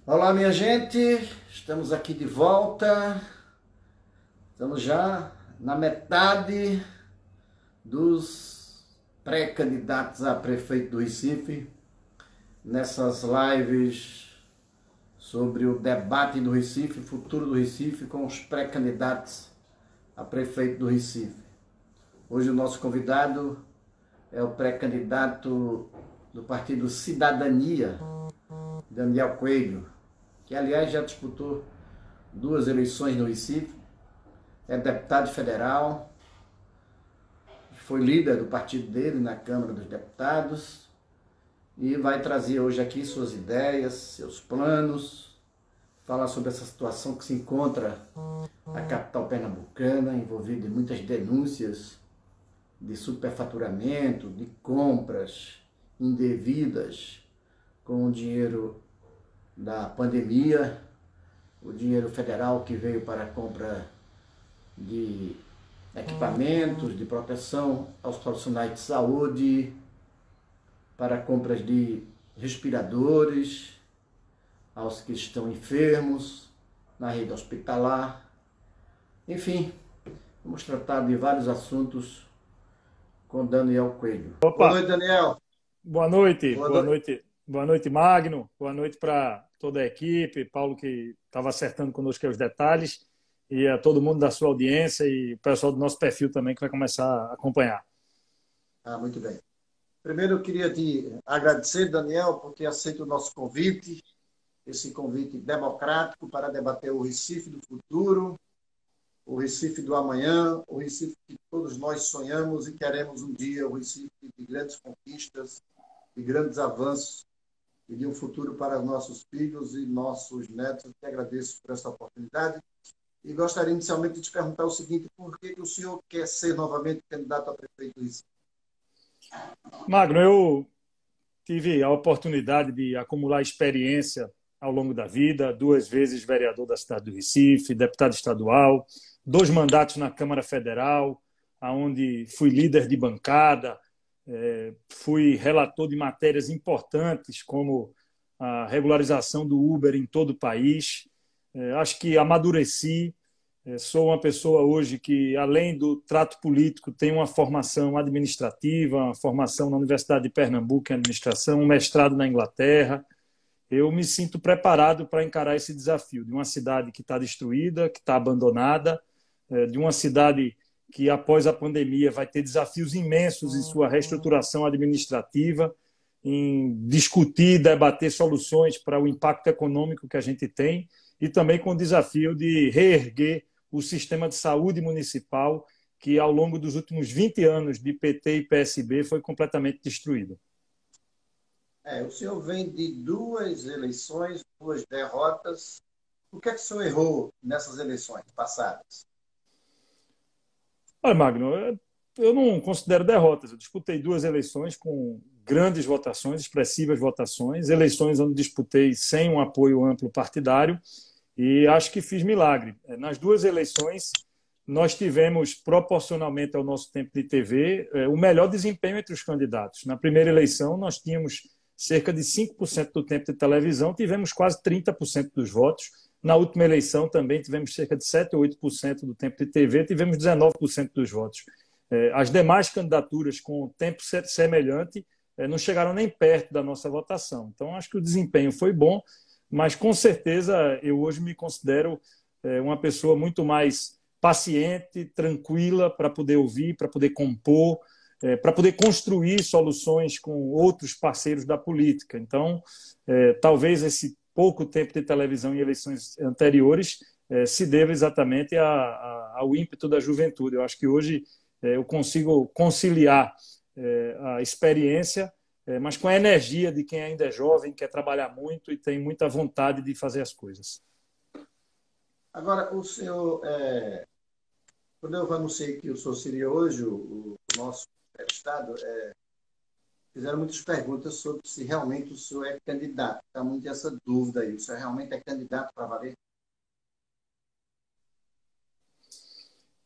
Olá, minha gente, estamos aqui de volta. Estamos já na metade dos pré-candidatos a prefeito do Recife, nessas lives sobre o debate do Recife, futuro do Recife, com os pré-candidatos a prefeito do Recife. Hoje o nosso convidado é o pré-candidato do Partido Cidadania, Daniel Coelho, que aliás já disputou duas eleições no Recife, é deputado federal, foi líder do partido dele na Câmara dos Deputados e vai trazer hoje aqui suas ideias, seus planos, falar sobre essa situação que se encontra a capital pernambucana, envolvida em muitas denúncias de superfaturamento, de compras indevidas com o dinheiro da pandemia, o dinheiro federal que veio para a compra de equipamentos de proteção aos profissionais de saúde, para compras de respiradores aos que estão enfermos na rede hospitalar. Enfim, vamos tratar de vários assuntos com Daniel Coelho. Boa Opa, noite, Daniel. boa noite, Boa noite. boa noite, Magno, boa noite para toda a equipe, Paulo que estava acertando conosco aí os detalhes, e a todo mundo da sua audiência e o pessoal do nosso perfil também que vai começar a acompanhar. Muito bem. Primeiro eu queria te agradecer, Daniel, por ter aceito o nosso convite, esse convite democrático para debater o Recife do futuro, o Recife do amanhã, o Recife que todos nós sonhamos e queremos um dia, o Recife de grandes conquistas, de grandes avanços e de um futuro para nossos filhos e nossos netos. Eu te agradeço por essa oportunidade e gostaria inicialmente de te perguntar o seguinte: por que o senhor quer ser novamente candidato a prefeito do Recife? Magno, eu tive a oportunidade de acumular experiência ao longo da vida, duas vezes vereador da cidade do Recife, deputado estadual, dois mandatos na Câmara Federal, onde fui líder de bancada, fui relator de matérias importantes como a regularização do Uber em todo o país. Acho que amadureci. Sou uma pessoa hoje que, além do trato político, tem uma formação administrativa, uma formação na Universidade de Pernambuco em administração, um mestrado na Inglaterra. Eu me sinto preparado para encarar esse desafio de uma cidade que está destruída, que está abandonada, de uma cidade que, após a pandemia, vai ter desafios imensos em sua reestruturação administrativa, em discutir, debater soluções para o impacto econômico que a gente tem e também com o desafio de reerguer o sistema de saúde municipal que, ao longo dos últimos 20 anos de PT e PSB, foi completamente destruído. O senhor vem de duas eleições, duas derrotas. O que é que o senhor errou nessas eleições passadas? Olha, Magno, eu não considero derrotas. Eu disputei duas eleições com grandes votações, expressivas votações, eleições onde disputei sem um apoio amplo partidário e acho que fiz milagre. Nas duas eleições, nós tivemos, proporcionalmente ao nosso tempo de TV, o melhor desempenho entre os candidatos. Na primeira eleição, nós tínhamos cerca de 5% do tempo de televisão, tivemos quase 30% dos votos. Na última eleição também tivemos cerca de 7 ou 8% do tempo de TV, tivemos 19% dos votos. As demais candidaturas com tempo semelhante não chegaram nem perto da nossa votação. Então, acho que o desempenho foi bom, mas com certeza eu hoje me considero uma pessoa muito mais paciente, tranquila para poder ouvir, para poder compor, para poder construir soluções com outros parceiros da política. Então, talvez esse pouco tempo de televisão em eleições anteriores se deva exatamente ao ímpeto da juventude. Eu acho que hoje eu consigo conciliar a experiência, mas com a energia de quem ainda é jovem, quer trabalhar muito e tem muita vontade de fazer as coisas. Agora, o senhor, quando eu anunciei que o senhor seria hoje o nosso entrevistado, fizeram muitas perguntas sobre se realmente o senhor é candidato. Está muito essa dúvida aí. O senhor realmente é candidato para valer?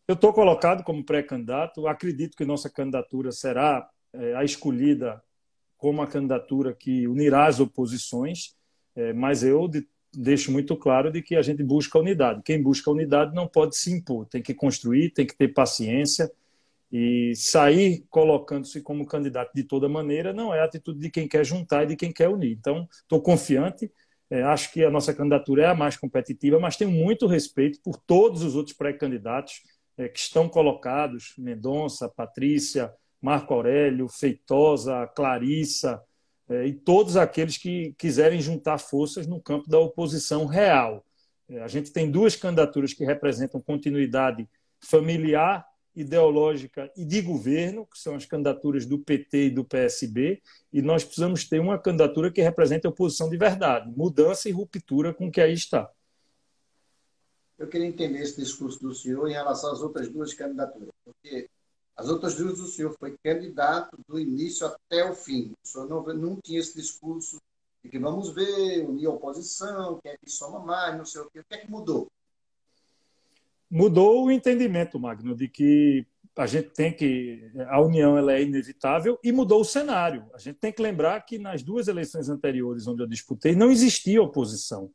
Eu estou colocado como pré-candidato. Acredito que nossa candidatura será a escolhida como a candidatura que unirá as oposições, mas eu, de deixo muito claro de que a gente busca unidade. Quem busca unidade não pode se impor, tem que construir, tem que ter paciência, e sair colocando-se como candidato de toda maneira não é a atitude de quem quer juntar e de quem quer unir. Então, estou confiante, acho que a nossa candidatura é a mais competitiva, mas tenho muito respeito por todos os outros pré-candidatos que estão colocados, Mendonça, Patrícia, Marco Aurélio, Feitosa, Clarissa, e todos aqueles que quiserem juntar forças no campo da oposição real. A gente tem duas candidaturas que representam continuidade familiar, ideológica e de governo, que são as candidaturas do PT e do PSB, e nós precisamos ter uma candidatura que represente a oposição de verdade, mudança e ruptura com o que aí está. Eu queria entender esse discurso do senhor em relação às outras duas candidaturas, porque as outras duas o senhor foi candidato do início até o fim. O senhor não tinha esse discurso de que vamos ver, unir a oposição, quem é que soma mais, não sei o quê. O que é que mudou? Mudou o entendimento, Magno, de que a gente tem que a união ela é inevitável, e mudou o cenário. A gente tem que lembrar que nas duas eleições anteriores onde eu disputei não existia oposição.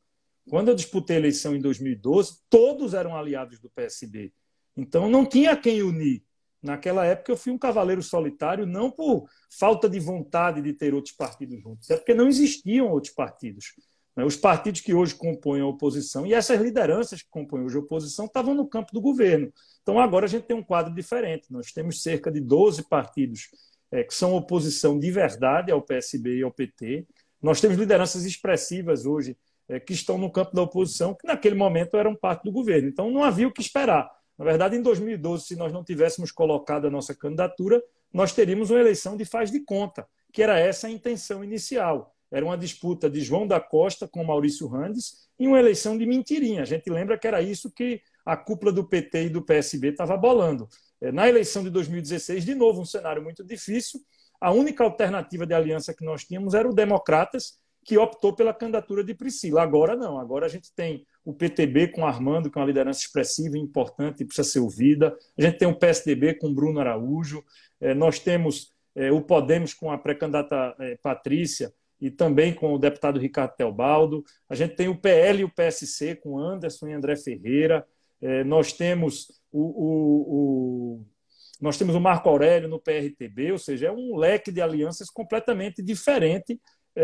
Quando eu disputei a eleição em 2012, todos eram aliados do PSB. Então não tinha quem unir. Naquela época eu fui um cavaleiro solitário, não por falta de vontade de ter outros partidos juntos, é porque não existiam outros partidos. Os partidos que hoje compõem a oposição e essas lideranças que compõem hoje a oposição estavam no campo do governo. Então, agora a gente tem um quadro diferente. Nós temos cerca de 12 partidos que são oposição de verdade ao PSB e ao PT. Nós temos lideranças expressivas hoje que estão no campo da oposição, que naquele momento eram parte do governo. Então, não havia o que esperar. Na verdade, em 2012, se nós não tivéssemos colocado a nossa candidatura, nós teríamos uma eleição de faz de conta, que era essa a intenção inicial. Era uma disputa de João da Costa com Maurício Randes e uma eleição de mentirinha. A gente lembra que era isso que a cúpula do PT e do PSB estava bolando. Na eleição de 2016, de novo, um cenário muito difícil. A única alternativa de aliança que nós tínhamos era o Democratas, que optou pela candidatura de Priscila. Agora não. Agora a gente tem o PTB com Armando, que é uma liderança expressiva e importante e precisa ser ouvida. A gente tem o PSDB com Bruno Araújo. Nós temos o Podemos com a pré-candidata Patrícia, e também com o deputado Ricardo Teobaldo. A gente tem o PL e o PSC com Anderson e André Ferreira. Nós temos nós temos o Marco Aurélio no PRTB, ou seja, é um leque de alianças completamente diferente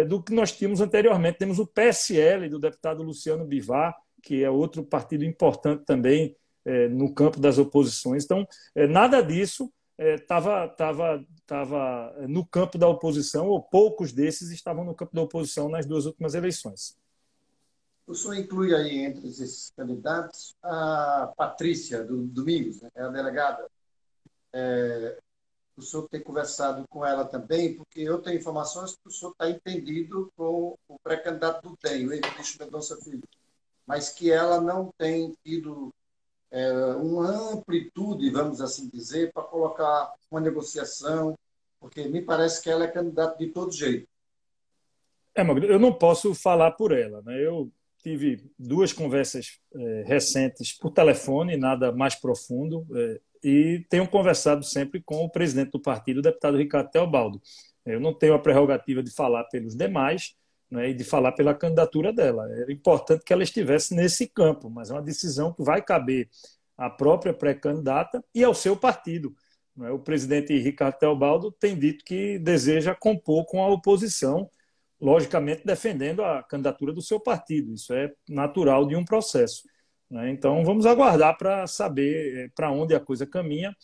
do que nós tínhamos anteriormente. Temos o PSL do deputado Luciano Bivar, que é outro partido importante também no campo das oposições. Então, nada disso estava no campo da oposição, ou poucos desses estavam no campo da oposição nas duas últimas eleições. O senhor inclui aí entre esses candidatos a Patrícia do Domingos, né? É a delegada. O senhor tem conversado com ela também, porque eu tenho informações que o senhor está entendido com o pré-candidato do DEM, o Eurício Mendonça Filho, mas que ela não tem tido uma amplitude, vamos assim dizer, para colocar uma negociação, porque me parece que ela é candidata de todo jeito. Magno, eu não posso falar por ela, né? Eu tive duas conversas recentes por telefone, nada mais profundo, e tenho conversado sempre com o presidente do partido, o deputado Ricardo Teobaldo. Eu não tenho a prerrogativa de falar pelos demais, né, e de falar pela candidatura dela. Era importante que ela estivesse nesse campo, mas é uma decisão que vai caber à própria pré-candidata e ao seu partido. O presidente Ricardo Teobaldo tem dito que deseja compor com a oposição, logicamente defendendo a candidatura do seu partido. Isso é natural de um processo. Então, vamos aguardar para saber para onde a coisa caminha.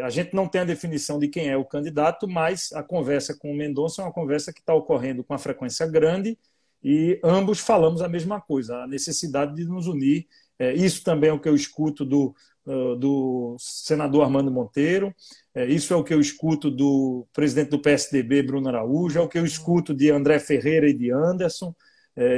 A gente não tem a definição de quem é o candidato, mas a conversa com o Mendonça é uma conversa que está ocorrendo com uma frequência grande e ambos falamos a mesma coisa, a necessidade de nos unir. Isso também é o que eu escuto do senador Armando Monteiro, isso é o que eu escuto do presidente do PSDB, Bruno Araújo, é o que eu escuto de André Ferreira e de Anderson.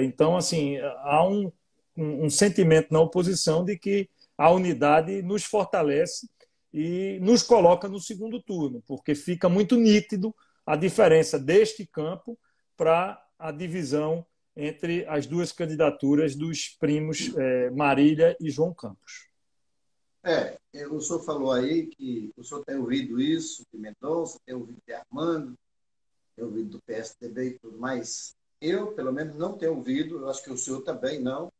Então, assim, há um sentimento na oposição de que a unidade nos fortalece e nos coloca no segundo turno, porque fica muito nítido a diferença deste campo para a divisão entre as duas candidaturas dos primos Marília e João Campos. O senhor falou aí que o senhor tem ouvido isso de Mendonça, tem ouvido de Armando, tem ouvido do PSDB e tudo mais. eu, pelo menos, não tenho ouvido, eu acho que o senhor também não,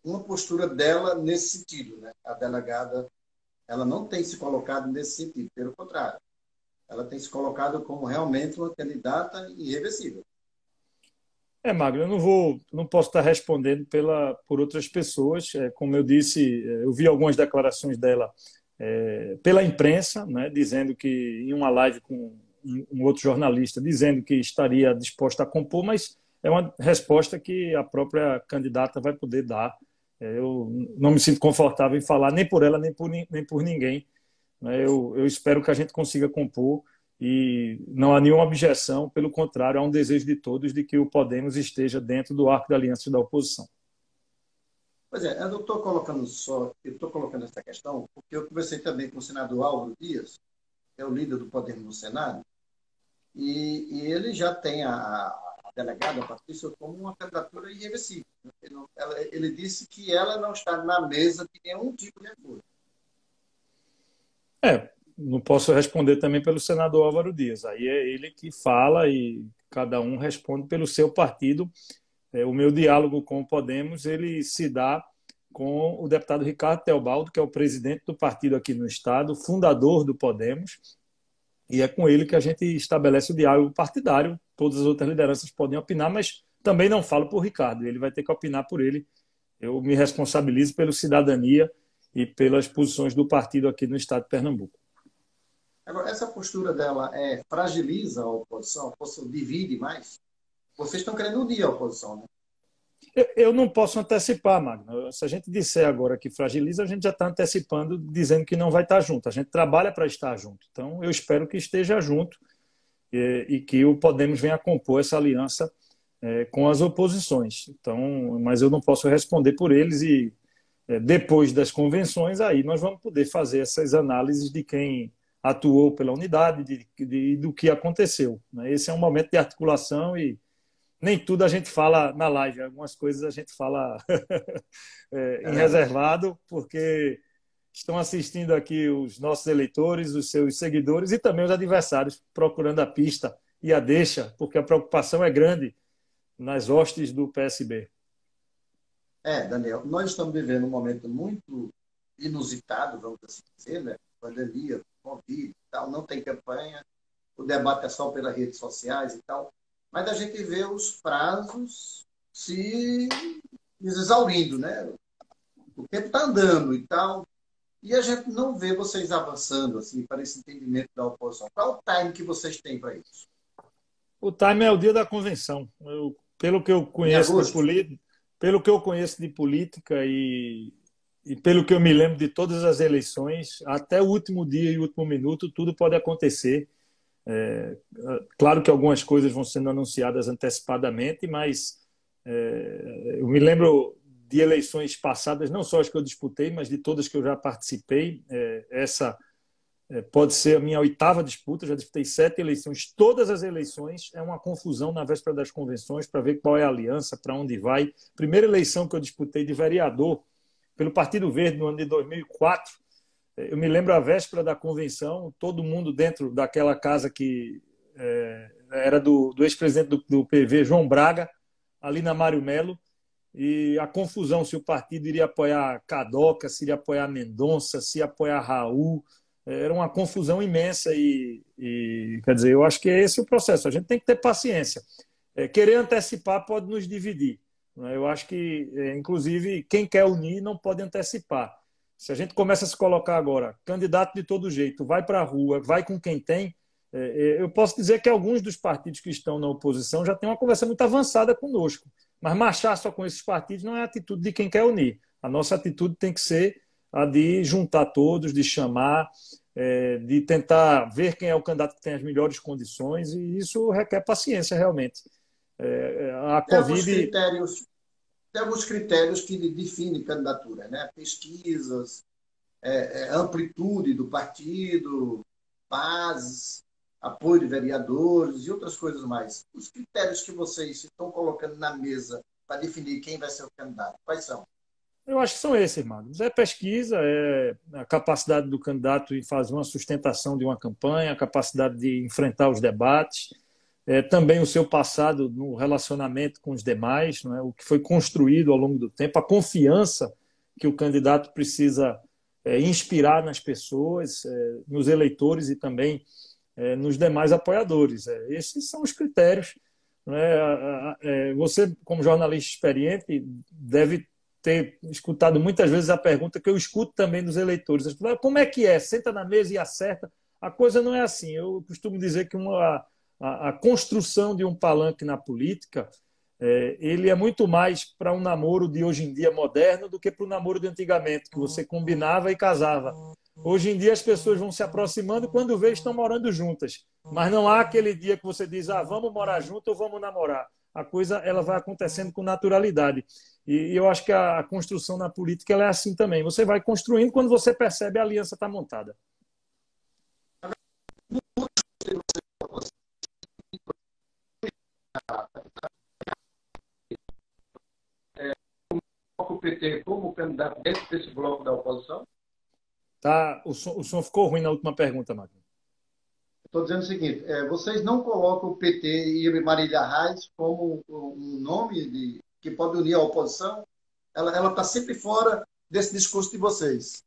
uma postura dela nesse sentido, né? A delegada, ela não tem se colocado nesse sentido, pelo contrário, ela tem se colocado como realmente uma candidata irreversível. Magno, não posso estar respondendo por outras pessoas. Como eu disse, eu vi algumas declarações dela pela imprensa, né, dizendo que em uma live com um outro jornalista, dizendo que estaria disposta a compor, mas é uma resposta que a própria candidata vai poder dar. Eu não me sinto confortável em falar nem por ela, nem por ninguém. Né? Eu espero que a gente consiga compor e não há nenhuma objeção, pelo contrário, há um desejo de todos de que o Podemos esteja dentro do arco da aliança da oposição. Pois é, eu estou colocando essa questão porque eu conversei também com o senador Álvaro Dias, que é o líder do Podemos no Senado, e ele já tem a delegada Patrícia como uma candidatura irreversível. Ele disse que ela não está na mesa de nenhum tipo de acordo. Não posso responder também pelo senador Álvaro Dias. Aí é ele que fala e cada um responde pelo seu partido. O meu diálogo com o Podemos, ele se dá com o deputado Ricardo Teobaldo, que é o presidente do partido aqui no estado, fundador do Podemos, e é com ele que a gente estabelece o diálogo partidário. Todas as outras lideranças podem opinar, mas também não falo por Ricardo, ele vai ter que opinar por ele. Eu me responsabilizo pela cidadania e pelas posições do partido aqui no estado de Pernambuco. Agora, essa postura dela fragiliza a oposição divide mais? Vocês estão querendo unir a oposição, né? Eu não posso antecipar, Magno. Se a gente disser agora que fragiliza, a gente já está antecipando, dizendo que não vai estar junto. A gente trabalha para estar junto. Então, eu espero que esteja junto e que o Podemos venha a compor essa aliança com as oposições. Então, mas eu não posso responder por eles e depois das convenções, aí nós vamos poder fazer essas análises de quem atuou pela unidade, do que aconteceu. Esse é um momento de articulação e nem tudo a gente fala na live, algumas coisas a gente fala em reservado, porque estão assistindo aqui os nossos eleitores, os seus seguidores e também os adversários procurando a pista e a deixa, porque a preocupação é grande nas hostes do PSB. Daniel, nós estamos vivendo um momento muito inusitado, vamos assim dizer, né? Pandemia, Covid e tal, não tem campanha, o debate é só pelas redes sociais e tal. Mas a gente vê os prazos se exaurindo, né? O tempo está andando e tal, e a gente não vê vocês avançando assim para esse entendimento da oposição. Qual o time que vocês têm para isso? O time é o dia da convenção. Pelo que eu conheço de política e pelo que eu me lembro de todas as eleições, até o último dia e o último minuto, tudo pode acontecer. Claro que algumas coisas vão sendo anunciadas antecipadamente, mas eu me lembro de eleições passadas, não só as que eu disputei, mas de todas que eu já participei. Essa pode ser a minha 8ª disputa, já disputei 7 eleições. Todas as eleições é uma confusão na véspera das convenções para ver qual é a aliança, para onde vai. Primeira eleição que eu disputei de vereador pelo Partido Verde no ano de 2004, eu me lembro a véspera da convenção, todo mundo dentro daquela casa que era do ex-presidente do PV, João Braga, ali na Mário Melo, e a confusão se o partido iria apoiar Cadoca, se iria apoiar Mendonça, se ia apoiar Raul. Era uma confusão imensa e quer dizer, eu acho que é esse o processo. A gente tem que ter paciência. Querer antecipar pode nos dividir. Eu acho que, inclusive, quem quer unir não pode antecipar. Se a gente começa a se colocar agora, candidato de todo jeito, vai para a rua, vai com quem tem, eu posso dizer que alguns dos partidos que estão na oposição já têm uma conversa muito avançada conosco. Mas marchar só com esses partidos não é a atitude de quem quer unir. A nossa atitude tem que ser a de juntar todos, de chamar, de tentar ver quem é o candidato que tem as melhores condições, e isso requer paciência, realmente. A Covid... Tem alguns critérios que definem candidatura, né? Pesquisas, amplitude do partido, bases, apoio de vereadores e outras coisas mais. Os critérios que vocês estão colocando na mesa para definir quem vai ser o candidato, quais são? Eu acho que são esses, Magnus. É pesquisa, é a capacidade do candidato em fazer uma sustentação de uma campanha, a capacidade de enfrentar os debates, também o seu passado no relacionamento com os demais, não é? O que foi construído ao longo do tempo, a confiança que o candidato precisa inspirar nas pessoas, nos eleitores e também nos demais apoiadores. Esses são os critérios. Não é? Você, como jornalista experiente, deve ter escutado muitas vezes a pergunta que eu escuto também dos eleitores. Como é que é? Senta na mesa e acerta. A coisa não é assim. Eu costumo dizer que a construção de um palanque na política ele é muito mais para um namoro de hoje em dia moderno do que para o namoro de antigamente, que você combinava e casava. Hoje em dia as pessoas vão se aproximando e quando vê estão morando juntas. Mas não há aquele dia que você diz, vamos morar junto ou vamos namorar. A coisa ela vai acontecendo com naturalidade. E eu acho que a construção na política ela é assim também. Você vai construindo quando você percebe a aliança está montada. O PT como candidato dentro desse bloco da oposição? Tá, o som ficou ruim na última pergunta, Magno. Estou dizendo o seguinte, vocês não colocam o PT e Marília Reis como um nome que pode unir a oposição? Ela está sempre fora desse discurso de vocês.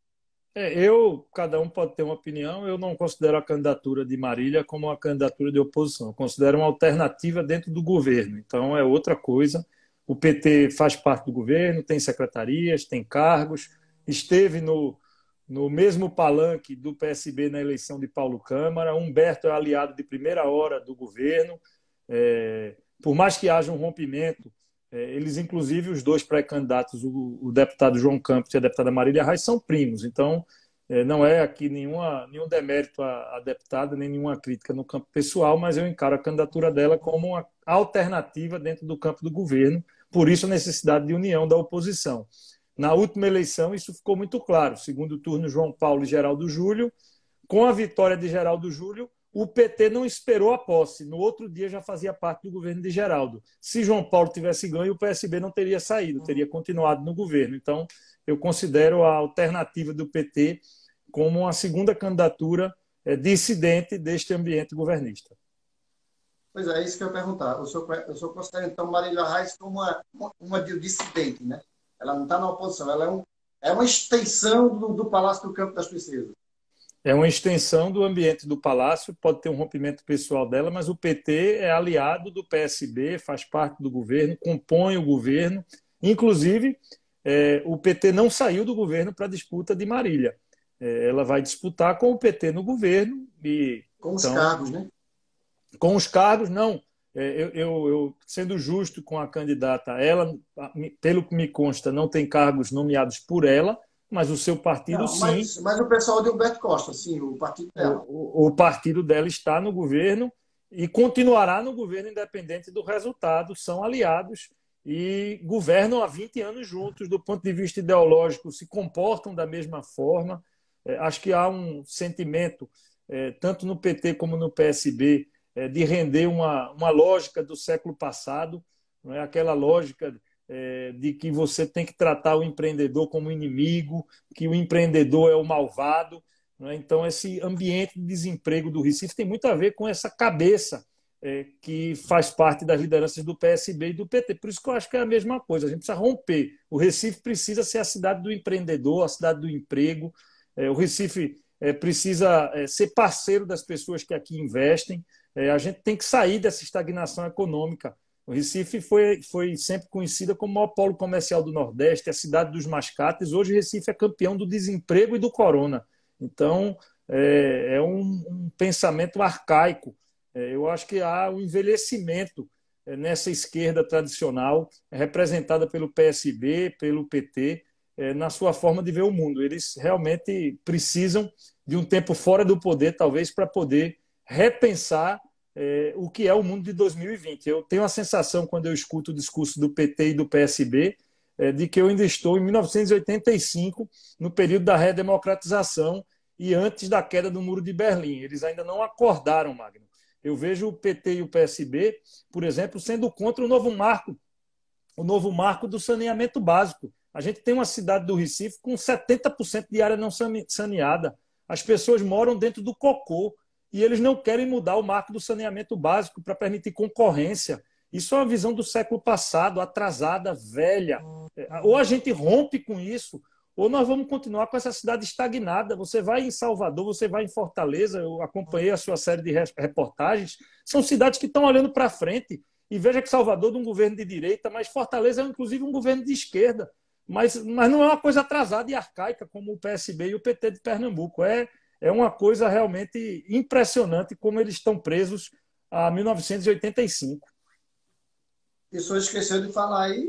Cada um pode ter uma opinião, eu não considero a candidatura de Marília como uma candidatura de oposição, eu considero uma alternativa dentro do governo, então é outra coisa. O PT faz parte do governo, tem secretarias, tem cargos, esteve no mesmo palanque do PSB na eleição de Paulo Câmara. Humberto é aliado de primeira hora do governo. Por mais que haja um rompimento, eles, inclusive, os dois pré-candidatos, o deputado João Campos e a deputada Marília Reis, são primos. Então, não é aqui nenhum demérito à deputada, nem nenhuma crítica no campo pessoal, mas eu encaro a candidatura dela como uma alternativa dentro do campo do governo, por isso a necessidade de união da oposição. Na última eleição, isso ficou muito claro. Segundo turno, João Paulo e Geraldo Júlio. Com a vitória de Geraldo Júlio, o PT não esperou a posse. No outro dia já fazia parte do governo de Geraldo. Se João Paulo tivesse ganho, o PSB não teria saído, teria continuado no governo. Então, eu considero a alternativa do PT como uma segunda candidatura dissidente deste ambiente governista. Pois é isso que eu ia perguntar. O senhor considera, então, Marília Reis como uma dissidente, né? Ela não está na oposição, ela é uma extensão do Palácio do Campo das Princesas. É uma extensão do ambiente do Palácio, pode ter um rompimento pessoal dela, mas o PT é aliado do PSB, faz parte do governo, compõe o governo. Inclusive, o PT não saiu do governo para a disputa de Marília. Ela vai disputar com o PT no governo. Com os cargos, né? Com os cargos, não. Eu, sendo justo com a candidata, ela, pelo que me consta, não tem cargos nomeados por ela, mas o seu partido, não, sim. Mas o pessoal de Humberto Costa, sim, o partido dela. O partido dela está no governo e continuará no governo independente do resultado. São aliados e governam há 20 anos juntos. Do ponto de vista ideológico, se comportam da mesma forma. Acho que há um sentimento, tanto no PT como no PSB, de render uma lógica do século passado, não é? Aquela lógica de que você tem que tratar o empreendedor como inimigo, que o empreendedor é o malvado. Não é? Então, esse ambiente de desemprego do Recife tem muito a ver com essa cabeça que faz parte das lideranças do PSB e do PT. Por isso que eu acho que é a mesma coisa. A gente precisa romper. O Recife precisa ser a cidade do empreendedor, a cidade do emprego. O Recife precisa ser parceiro das pessoas que aqui investem. A gente tem que sair dessa estagnação econômica. O Recife foi sempre conhecida como o maior polo comercial do Nordeste, a cidade dos mascates. Hoje, o Recife é campeão do desemprego e do corona. Então, é um pensamento arcaico. Eu acho que há um envelhecimento nessa esquerda tradicional, representada pelo PSB, pelo PT, na sua forma de ver o mundo. Eles realmente precisam de um tempo fora do poder, talvez, para poder repensar o que é o mundo de 2020. Eu tenho a sensação, quando eu escuto o discurso do PT e do PSB, de que eu ainda estou em 1985, no período da redemocratização e antes da queda do Muro de Berlim. Eles ainda não acordaram, Magno. Eu vejo o PT e o PSB, por exemplo, sendo contra o novo marco do saneamento básico. A gente tem uma cidade do Recife com 70% de área não saneada. As pessoas moram dentro do cocô. e eles não querem mudar o marco do saneamento básico para permitir concorrência. Isso é uma visão do século passado, atrasada, velha. Ou a gente rompe com isso, ou nós vamos continuar com essa cidade estagnada. Você vai em Salvador, você vai em Fortaleza, eu acompanhei a sua série de reportagens, são cidades que estão olhando para frente. E veja que Salvador é de um governo de direita, mas Fortaleza é inclusive um governo de esquerda. Mas não é uma coisa atrasada e arcaica como o PSB e o PT de Pernambuco. É uma coisa realmente impressionante como eles estão presos a 1985. E o senhor esqueceu de falar aí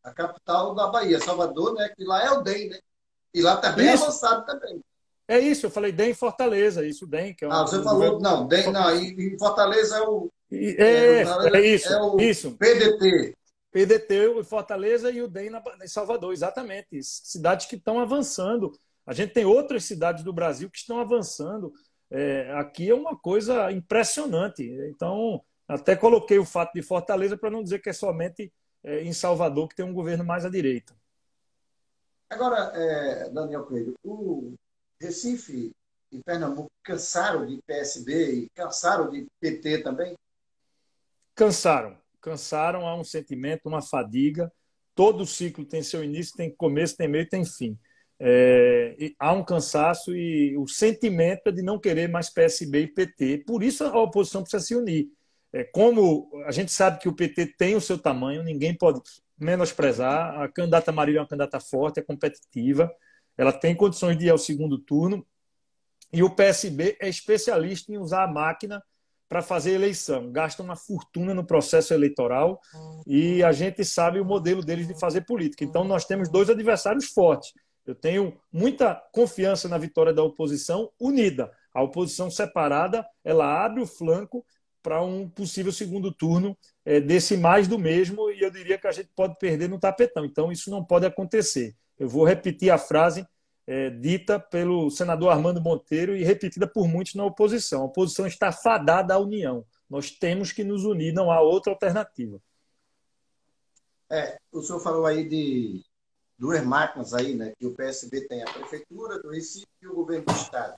a capital da Bahia, Salvador, né? Que lá é o DEM, né? E lá está bem avançado também. É isso, eu falei DEM em Fortaleza, isso, DEM, que é você falou, não, DEM, não, e Fortaleza é o... isso. PDT. PDT, o Fortaleza e o DEM em Salvador, exatamente. Cidades que estão avançando. A gente tem outras cidades do Brasil que estão avançando. Aqui é uma coisa impressionante. Então, até coloquei o fato de Fortaleza para não dizer que é somente em Salvador que tem um governo mais à direita. Agora, Daniel Coelho, o Recife e Pernambuco cansaram de PSB e cansaram de PT também? Cansaram, há um sentimento, uma fadiga. Todo ciclo tem seu início, tem começo, tem meio, tem fim. Há um cansaço e o sentimento é de não querer mais PSB e PT. Por isso a oposição precisa se unir. Como a gente sabe que o PT tem o seu tamanho, ninguém pode menosprezar. A candidata Marília é uma candidata forte, é competitiva, ela tem condições de ir ao segundo turno. E o PSB é especialista em usar a máquina para fazer eleição. Gasta uma fortuna no processo eleitoral e a gente sabe o modelo deles de fazer política. Então, nós temos dois adversários fortes. Eu tenho muita confiança na vitória da oposição unida. A oposição separada, ela abre o flanco para um possível segundo turno desse mais do mesmo, e eu diria que a gente pode perder no tapetão. Então, isso não pode acontecer. Eu vou repetir a frase dita pelo senador Armando Monteiro e repetida por muitos na oposição. A oposição está fadada à união. Nós temos que nos unir, não há outra alternativa. O senhor falou aí de duas máquinas aí, né? Que o PSB tem a Prefeitura do Recife e o Governo do Estado.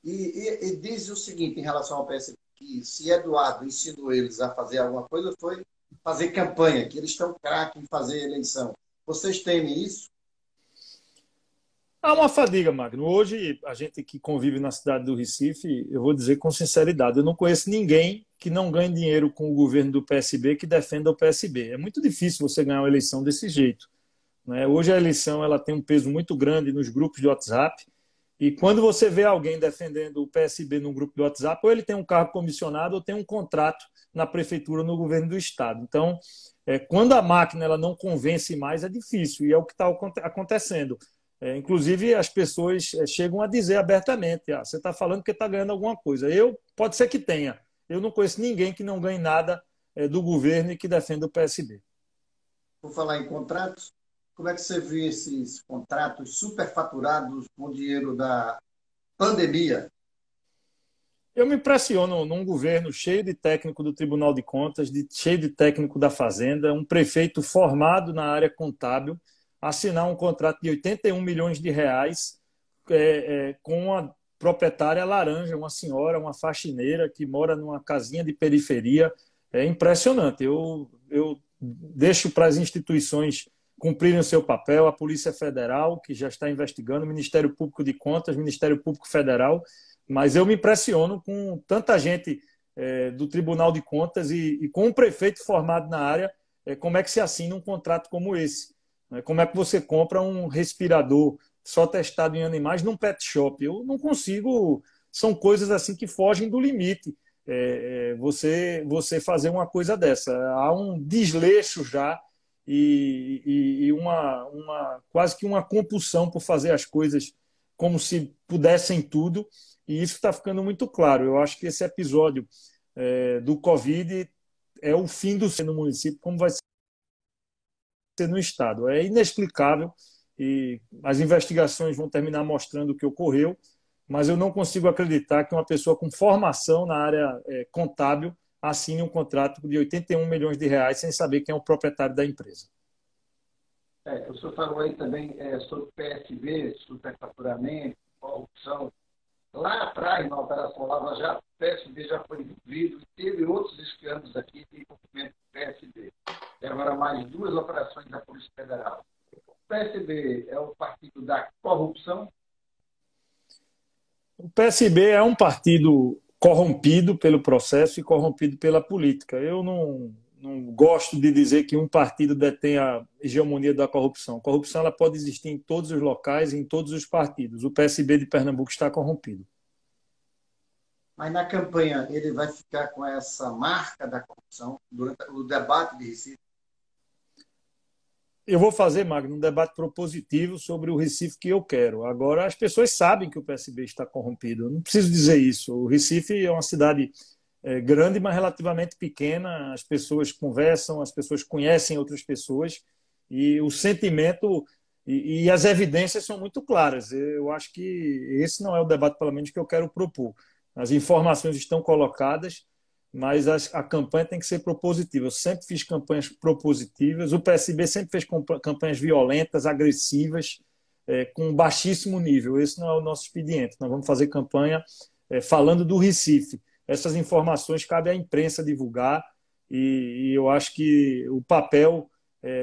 E diz o seguinte em relação ao PSB, que se Eduardo ensinou eles a fazer alguma coisa, foi fazer campanha, que eles estão craques em fazer eleição. Vocês temem isso? Há uma fadiga, Magno. Hoje, a gente que convive na cidade do Recife, eu vou dizer com sinceridade, eu não conheço ninguém que não ganhe dinheiro com o governo do PSB que defenda o PSB. É muito difícil você ganhar uma eleição desse jeito, né? Hoje a eleição ela tem um peso muito grande nos grupos de WhatsApp, e quando você vê alguém defendendo o PSB num grupo de WhatsApp, ou ele tem um cargo comissionado ou tem um contrato na prefeitura, no governo do estado. Então, quando a máquina ela não convence mais, é difícil, e é o que está acontecendo. Inclusive, as pessoas chegam a dizer abertamente: você está falando que está ganhando alguma coisa. Pode ser que tenha. Eu não conheço ninguém que não ganhe nada do governo e que defenda o PSB. Por falar em contratos, como é que você vê esses contratos superfaturados com dinheiro da pandemia? Eu me impressiono num governo cheio de técnico do Tribunal de Contas, cheio de técnico da Fazenda, um prefeito formado na área contábil, assinar um contrato de 81 milhões de reais com uma proprietária laranja, uma senhora, uma faxineira que mora numa casinha de periferia. É impressionante. Eu deixo para as instituições cumprirem o seu papel, a Polícia Federal, que já está investigando, o Ministério Público de Contas, o Ministério Público Federal, mas eu me impressiono com tanta gente do Tribunal de Contas e com um prefeito formado na área, como é que se assina um contrato como esse? Como é que você compra um respirador só testado em animais num pet shop? Eu não consigo. São coisas assim que fogem do limite. Você fazer uma coisa dessa. Há um desleixo já e quase que uma compulsão por fazer as coisas como se pudessem tudo. E isso está ficando muito claro. Eu acho que esse episódio do Covid é o fim do ser no município, como vai ser no Estado. É inexplicável e as investigações vão terminar mostrando o que ocorreu, mas eu não consigo acreditar que uma pessoa com formação na área contábil assine um contrato de 81 milhões de reais sem saber quem é o proprietário da empresa. O senhor falou aí também sobre PSB, superfaturamento, corrupção. lá atrás, na Operação Lava Jato, o PSB já foi envolvido, teve outros escândalos aqui de envolvimento do PSB. E agora mais duas operações da Polícia Federal. O PSB é o partido da corrupção? O PSB é um partido corrompido pelo processo e corrompido pela política. Eu não gosto de dizer que um partido detém a hegemonia da corrupção. A corrupção ela pode existir em todos os locais e em todos os partidos. O PSB de Pernambuco está corrompido. Mas na campanha ele vai ficar com essa marca da corrupção durante o debate de Recife? Eu vou fazer, Magno, um debate propositivo sobre o Recife que eu quero. Agora, as pessoas sabem que o PSB está corrompido. Eu não preciso dizer isso. O Recife é uma cidade grande, mas relativamente pequena. As pessoas conversam, as pessoas conhecem outras pessoas e o sentimento e as evidências são muito claras. Eu acho que esse não é o debate, pelo menos, que eu quero propor. As informações estão colocadas, mas a campanha tem que ser propositiva. Eu sempre fiz campanhas propositivas. O PSB sempre fez campanhas violentas, agressivas, com baixíssimo nível. Esse não é o nosso expediente. Nós vamos fazer campanha falando do Recife. Essas informações cabe à imprensa divulgar e eu acho que o papel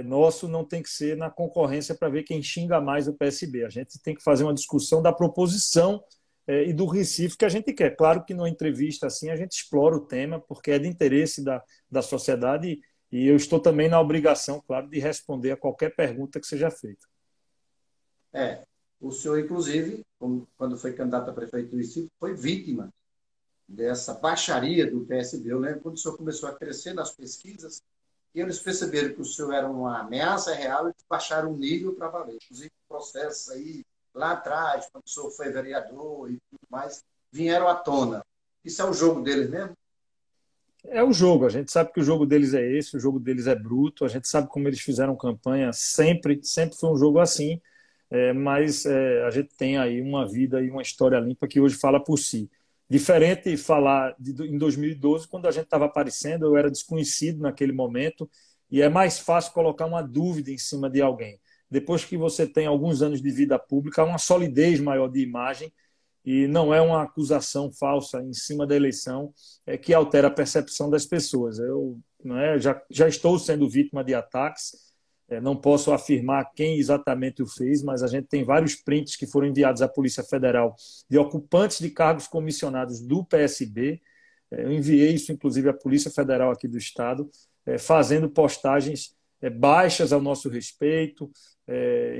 nosso não tem que ser na concorrência para ver quem xinga mais o PSB. A gente tem que fazer uma discussão da proposição e do Recife que a gente quer. Claro que numa entrevista assim a gente explora o tema, porque é de interesse da sociedade e eu estou também na obrigação, claro, de responder a qualquer pergunta que seja feita. O senhor, inclusive, quando foi candidato a prefeito do Recife, foi vítima dessa baixaria do PSB. Eu lembro quando o senhor começou a crescer nas pesquisas e eles perceberam que o senhor era uma ameaça real e baixaram o nível para valer. Inclusive, processos aí lá atrás, quando o senhor foi vereador e tudo mais, vieram à tona. Isso é o jogo deles mesmo? É o jogo, a gente sabe que o jogo deles é esse, o jogo deles é bruto, a gente sabe como eles fizeram campanha, sempre foi um jogo assim, mas a gente tem aí uma vida e uma história limpa que hoje fala por si. Diferente de falar em 2012, quando a gente estava aparecendo, eu era desconhecido naquele momento, e é mais fácil colocar uma dúvida em cima de alguém. Depois que você tem alguns anos de vida pública, há uma solidez maior de imagem e não é uma acusação falsa em cima da eleição que altera a percepção das pessoas. Eu já estou sendo vítima de ataques, não posso afirmar quem exatamente o fez, mas a gente tem vários prints que foram enviados à Polícia Federal de ocupantes de cargos comissionados do PSB. Eu enviei isso, inclusive, à Polícia Federal aqui do Estado, fazendo postagens baixas ao nosso respeito,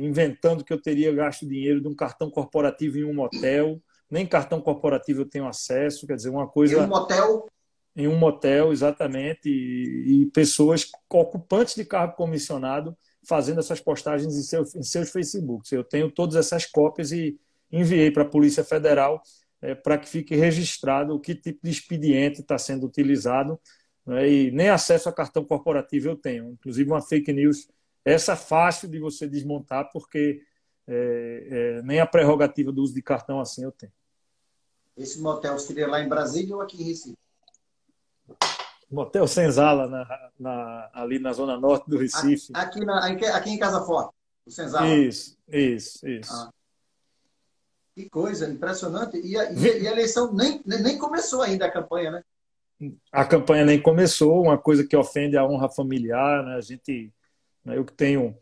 inventando que eu teria gasto dinheiro de um cartão corporativo em um motel. Nem cartão corporativo eu tenho acesso, quer dizer, uma coisa... Em um motel? Em um motel, exatamente, e pessoas ocupantes de cargo comissionado fazendo essas postagens em seus Facebooks. Eu tenho todas essas cópias e enviei para a Polícia Federal para que fique registrado o que tipo de expediente está sendo utilizado, né, e nem acesso a cartão corporativo eu tenho. Inclusive uma fake news, essa fácil de você desmontar, porque nem a prerrogativa do uso de cartão assim eu tenho. Esse motel seria lá em Brasília ou aqui em Recife? Motel Senzala, ali na zona norte do Recife. Aqui em Casa Forte, o Senzala. Isso. Que coisa, impressionante. E a eleição nem começou ainda, a campanha, né? A campanha nem começou, uma coisa que ofende a honra familiar, né? Eu que tenho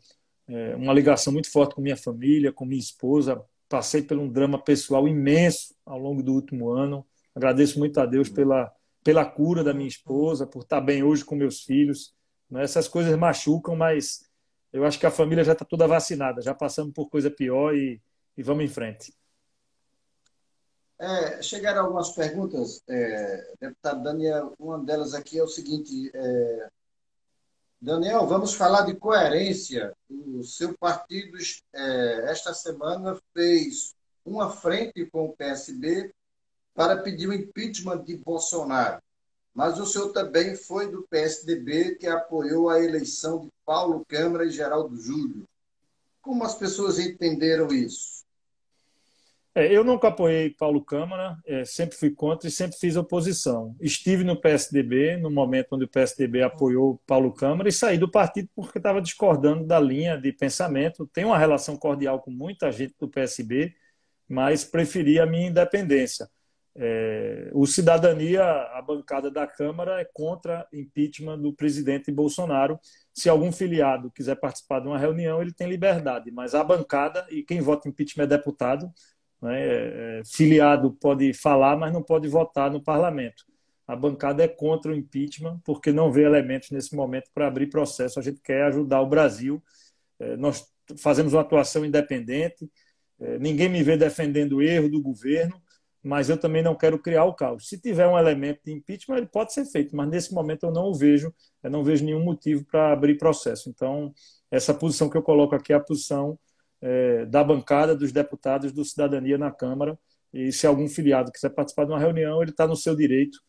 uma ligação muito forte com minha família, com minha esposa, passei por um drama pessoal imenso ao longo do último ano. Agradeço muito a Deus pela cura da minha esposa, por estar bem hoje com meus filhos. Essas coisas machucam, mas eu acho que a família já está toda vacinada, já passamos por coisa pior e vamos em frente. Chegaram algumas perguntas, deputado Daniel. Uma delas aqui é o seguinte: Daniel, vamos falar de coerência. O seu partido, esta semana, fez uma frente com o PSB para pedir o impeachment de Bolsonaro. Mas o senhor também foi do PSDB, que apoiou a eleição de Paulo Câmara e Geraldo Júlio. Como as pessoas entenderam isso? Eu nunca apoiei Paulo Câmara, sempre fui contra e sempre fiz oposição. Estive no PSDB, no momento onde o PSDB apoiou Paulo Câmara, e saí do partido porque estava discordando da linha de pensamento. Tenho uma relação cordial com muita gente do PSB, mas preferi a minha independência. O Cidadania, a bancada da Câmara, é contra impeachment do presidente Bolsonaro. Se algum filiado quiser participar de uma reunião, ele tem liberdade, mas a bancada, e quem vota impeachment é deputado, né? Filiado pode falar, mas não pode votar no parlamento. A bancada é contra o impeachment porque não vê elementos nesse momento para abrir processo. A gente quer ajudar o Brasil. Nós fazemos uma atuação independente. Ninguém me vê defendendo o erro do governo, mas eu também não quero criar o caos. Se tiver um elemento de impeachment, ele pode ser feito, mas nesse momento eu não vejo nenhum motivo para abrir processo. Então, essa posição que eu coloco aqui é a posição da bancada dos deputados do Cidadania na Câmara, e se algum filiado quiser participar de uma reunião, ele está no seu direito,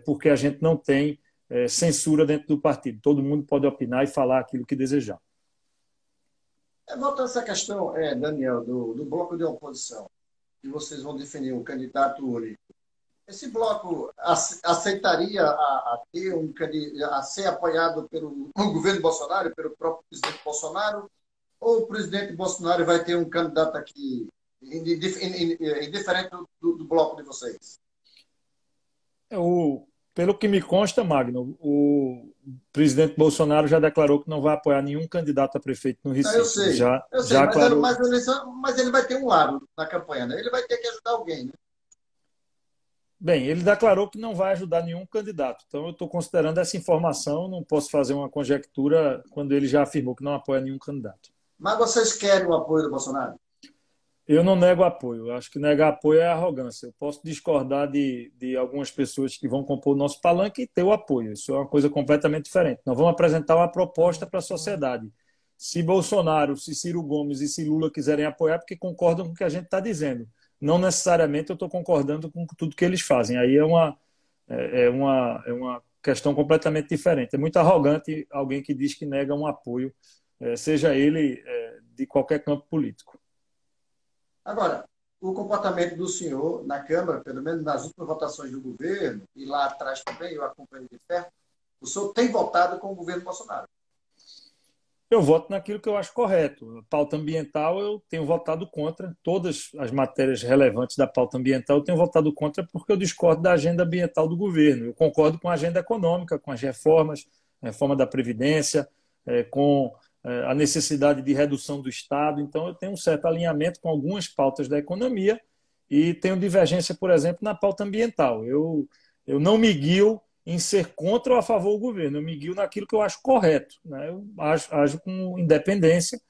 porque a gente não tem censura dentro do partido. Todo mundo pode opinar e falar aquilo que desejar. Voltando a essa questão, Daniel, do bloco de oposição, que vocês vão definir um candidato único. Esse bloco aceitaria a ser apoiado pelo governo Bolsonaro, pelo próprio presidente Bolsonaro, ou o presidente Bolsonaro vai ter um candidato aqui indiferente do bloco de vocês? Pelo que me consta, Magno, o presidente Bolsonaro já declarou que não vai apoiar nenhum candidato a prefeito no Recife. Eu sei, já declarou... mas ele vai ter um lado na campanha, né? Ele vai ter que ajudar alguém, né? Bem, ele declarou que não vai ajudar nenhum candidato. Então, eu estou considerando essa informação, não posso fazer uma conjectura quando ele já afirmou que não apoia nenhum candidato. Mas vocês querem o apoio do Bolsonaro? Eu não nego apoio. Eu acho que negar apoio é arrogância. Eu posso discordar de algumas pessoas que vão compor o nosso palanque e ter o apoio. Isso é uma coisa completamente diferente. Nós vamos apresentar uma proposta para a sociedade. Se Bolsonaro, se Ciro Gomes e se Lula quiserem apoiar, porque concordam com o que a gente está dizendo. Não necessariamente eu estou concordando com tudo que eles fazem. Aí é uma questão completamente diferente. É muito arrogante alguém que diz que nega um apoio, seja ele de qualquer campo político. Agora, o comportamento do senhor na Câmara, pelo menos nas últimas votações do governo, e lá atrás também, eu acompanho de perto, o senhor tem votado com o governo Bolsonaro? Eu voto naquilo que eu acho correto. A pauta ambiental eu tenho votado contra. Todas as matérias relevantes da pauta ambiental eu tenho votado contra porque eu discordo da agenda ambiental do governo. Eu concordo com a agenda econômica, com as reformas, a reforma da Previdência, com a necessidade de redução do Estado. Então, eu tenho um certo alinhamento com algumas pautas da economia e tenho divergência, por exemplo, na pauta ambiental. Eu não me guio em ser contra ou a favor do governo, eu me guio naquilo que eu acho correto, né? Eu ajo com independência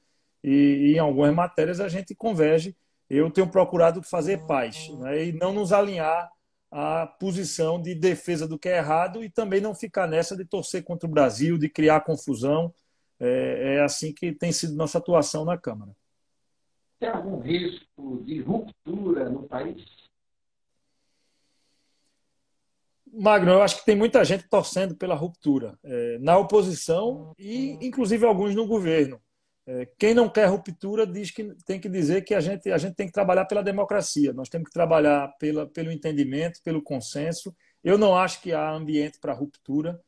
e em algumas matérias a gente converge. Eu tenho procurado fazer paz, né? E não nos alinhar à posição de defesa do que é errado e também não ficar nessa de torcer contra o Brasil, de criar confusão. É assim que tem sido nossa atuação na Câmara. Tem algum risco de ruptura no país? Magno, eu acho que tem muita gente torcendo pela ruptura, na oposição e, inclusive, alguns no governo. Quem não quer ruptura diz que tem que dizer que a gente tem que trabalhar pela democracia, nós temos que trabalhar pelo entendimento, pelo consenso. Eu não acho que há ambiente para ruptura.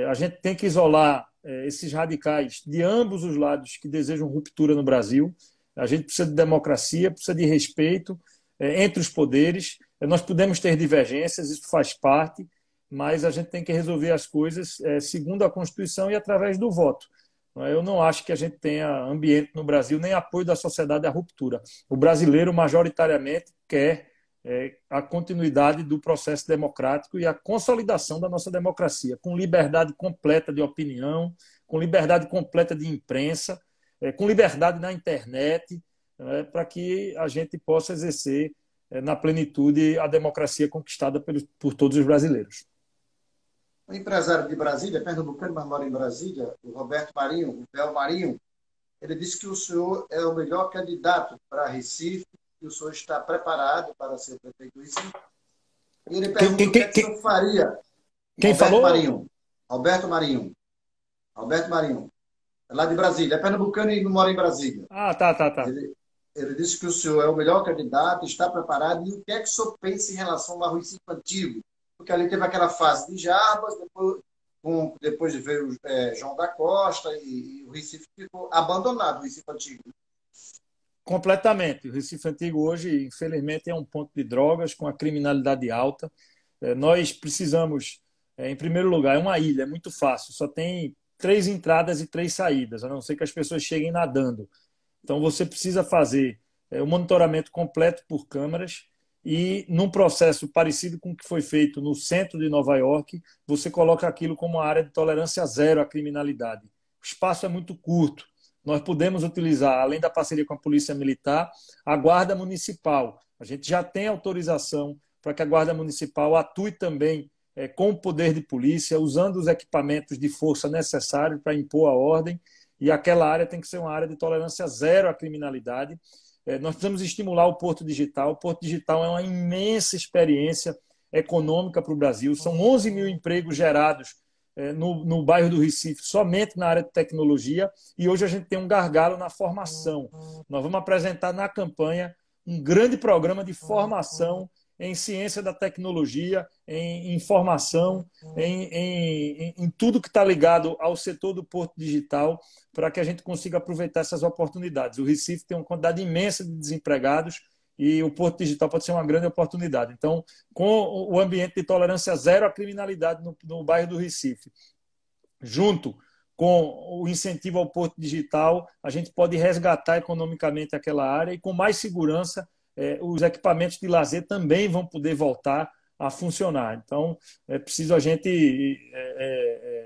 A gente tem que isolar esses radicais de ambos os lados que desejam ruptura no Brasil. A gente precisa de democracia, precisa de respeito entre os poderes. Nós podemos ter divergências, isso faz parte, mas a gente tem que resolver as coisas segundo a Constituição e através do voto. Eu não acho que a gente tenha ambiente no Brasil, nem apoio da sociedade à ruptura. O brasileiro, majoritariamente, quer a continuidade do processo democrático e a consolidação da nossa democracia, com liberdade completa de opinião, com liberdade completa de imprensa, com liberdade na internet, para que a gente possa exercer na plenitude a democracia conquistada por todos os brasileiros. O empresário de Brasília, pernambucano, mas mora em Brasília, o Roberto Marinho, o Bel Marinho, ele disse que o senhor é o melhor candidato para Recife, que o senhor está preparado para ser prefeito do Recife. E ele perguntou o que o senhor faria. Quem falou? Roberto Marinho. É lá de Brasília. É pernambucano e não mora em Brasília. Tá. Ele disse que o senhor é o melhor candidato, está preparado. E o que é que o senhor pensa em relação ao Recife Antigo? Porque ali teve aquela fase de Jarbas, depois de ver o João da Costa, e o Recife ficou abandonado, o Recife Antigo. Completamente. O Recife Antigo hoje, infelizmente, é um ponto de drogas com a criminalidade alta. Nós precisamos, em primeiro lugar, é uma ilha, é muito fácil, só tem 3 entradas e 3 saídas, a não ser que as pessoas cheguem nadando. Então, você precisa fazer o monitoramento completo por câmeras e, num processo parecido com o que foi feito no centro de Nova York, você coloca aquilo como uma área de tolerância zero à criminalidade. O espaço é muito curto. Nós podemos utilizar, além da parceria com a Polícia Militar, a Guarda Municipal. A gente já tem autorização para que a Guarda Municipal atue também com o poder de polícia, usando os equipamentos de força necessários para impor a ordem, e aquela área tem que ser uma área de tolerância zero à criminalidade. Nós precisamos estimular o Porto Digital. O Porto Digital é uma imensa experiência econômica para o Brasil. São 11 mil empregos gerados no bairro do Recife, somente na área de tecnologia, e hoje a gente tem um gargalo na formação. Nós vamos apresentar na campanha um grande programa de formação em ciência da tecnologia, em informação, em tudo que está ligado ao setor do Porto Digital, para que a gente consiga aproveitar essas oportunidades. O Recife tem uma quantidade imensa de desempregados e o Porto Digital pode ser uma grande oportunidade. Então, com o ambiente de tolerância zero à criminalidade no bairro do Recife, junto com o incentivo ao Porto Digital, a gente pode resgatar economicamente aquela área e, com mais segurança, os equipamentos de lazer também vão poder voltar a funcionar. Então, é preciso a gente...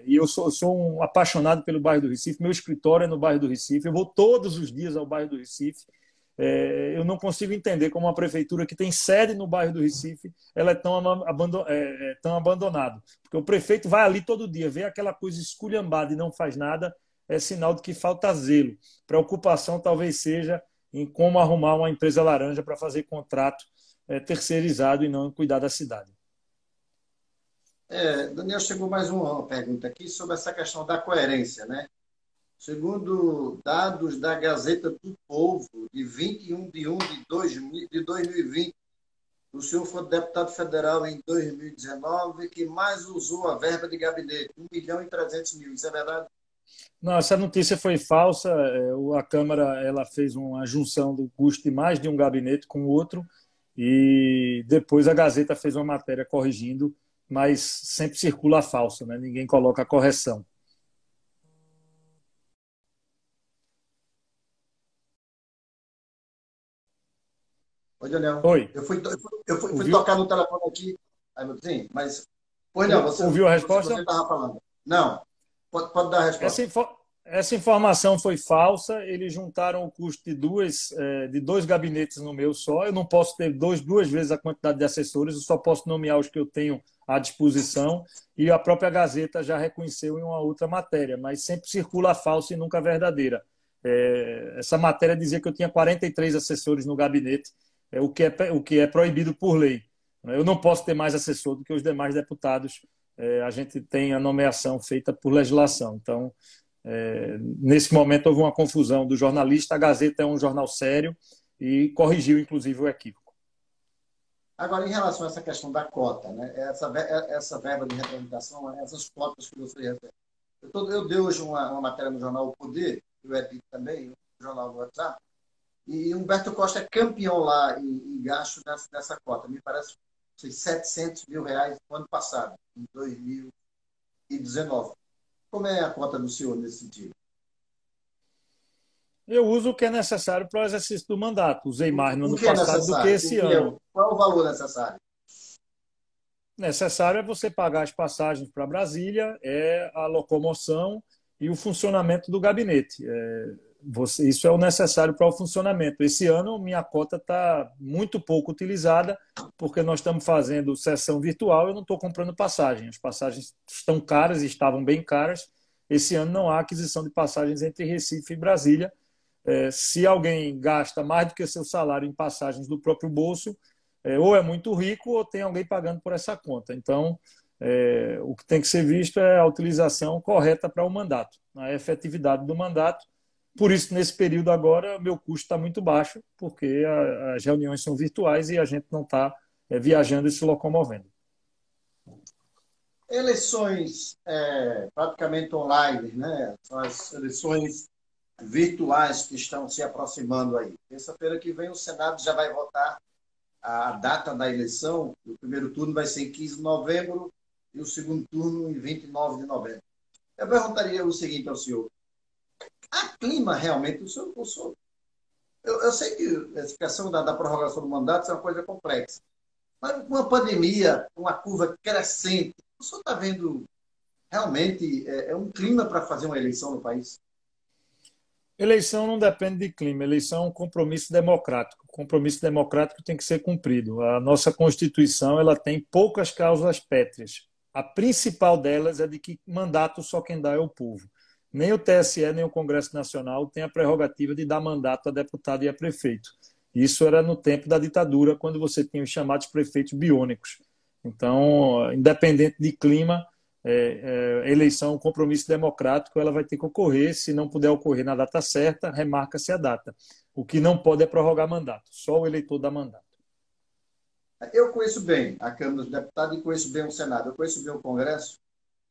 E eu sou um apaixonado pelo bairro do Recife, meu escritório é no bairro do Recife, eu vou todos os dias ao bairro do Recife. Eu não consigo entender como uma prefeitura que tem sede no bairro do Recife ela é tão abandonada. Porque o prefeito vai ali todo dia, vê aquela coisa esculhambada e não faz nada, é sinal de que falta zelo. Preocupação talvez seja em como arrumar uma empresa laranja para fazer contrato terceirizado e não cuidar da cidade. Daniel, chegou mais uma pergunta aqui sobre essa questão da coerência, né? Segundo dados da Gazeta do Povo, de 21 de 1 de 2020, o senhor foi deputado federal em 2019 que mais usou a verba de gabinete, 1.300.000. Isso é verdade? Não, essa notícia foi falsa. A Câmara ela fez uma junção do custo de mais de um gabinete com o outro e depois a Gazeta fez uma matéria corrigindo, mas sempre circula a falsa, né? Ninguém coloca a correção. Oi, Daniel. Oi. Eu fui tocar no telefone aqui, sim, mas... Pois não, ouviu a resposta? Você estava falando. Não, pode dar a resposta. Essa informação foi falsa. Eles juntaram o custo de dois gabinetes no meu só. Eu não posso ter duas vezes a quantidade de assessores, eu só posso nomear os que eu tenho à disposição. E a própria Gazeta já reconheceu em uma outra matéria, mas sempre circula a falsa e nunca a verdadeira. Essa matéria dizia que eu tinha 43 assessores no gabinete, o que é proibido por lei. Eu não posso ter mais assessor do que os demais deputados. A gente tem a nomeação feita por legislação. Então, nesse momento houve uma confusão do jornalista. A Gazeta é um jornal sério e corrigiu, inclusive, o equívoco. Agora, em relação a essa questão da cota, né? Essa verba de representação, essas cotas que você recebe. Eu dei hoje uma matéria no jornal O Poder, eu edito também, no jornal do WhatsApp, e Humberto Costa é campeão lá em gasto nessa cota. Me parece que foi R$700 mil no ano passado, em 2019. Como é a cota do senhor nesse sentido? Eu uso o que é necessário para o exercício do mandato. Usei mais no ano passado do que esse ano. Qual é o valor necessário? Necessário é você pagar as passagens para Brasília, a locomoção e o funcionamento do gabinete. Isso é o necessário para o funcionamento. Esse ano, minha cota está muito pouco utilizada, porque nós estamos fazendo sessão virtual e eu não estou comprando passagem. As passagens estão caras e estavam bem caras. Esse ano não há aquisição de passagens entre Recife e Brasília. Se alguém gasta mais do que seu salário em passagens do próprio bolso, ou é muito rico ou tem alguém pagando por essa conta. Então, o que tem que ser visto é a utilização correta para o mandato, a efetividade do mandato. Por isso, nesse período agora, meu custo está muito baixo, porque as reuniões são virtuais e a gente não está viajando e se locomovendo. Eleições praticamente online, né? São as eleições virtuais que estão se aproximando aí. Terça-feira que vem o Senado já vai votar a data da eleição. O primeiro turno vai ser em 15 de novembro e o segundo turno em 29 de novembro. Eu perguntaria o seguinte ao senhor. Há clima realmente? Eu sei que a questão da prorrogação do mandato é uma coisa complexa. Mas com uma pandemia, uma curva crescente, o senhor está vendo realmente um clima para fazer uma eleição no país? Eleição não depende de clima, eleição é um compromisso democrático. O compromisso democrático tem que ser cumprido. A nossa Constituição ela tem poucas cláusulas pétreas. A principal delas é de que mandato só quem dá é o povo. Nem o TSE, nem o Congresso Nacional tem a prerrogativa de dar mandato a deputado e a prefeito. Isso era no tempo da ditadura, quando você tinha os chamados prefeitos biônicos. Então, independente de clima, eleição é um compromisso democrático, ela vai ter que ocorrer. Se não puder ocorrer na data certa, remarca-se a data. O que não pode é prorrogar mandato, só o eleitor dá mandato. Eu conheço bem a Câmara dos Deputados e conheço bem o Senado. Eu conheço bem o Congresso.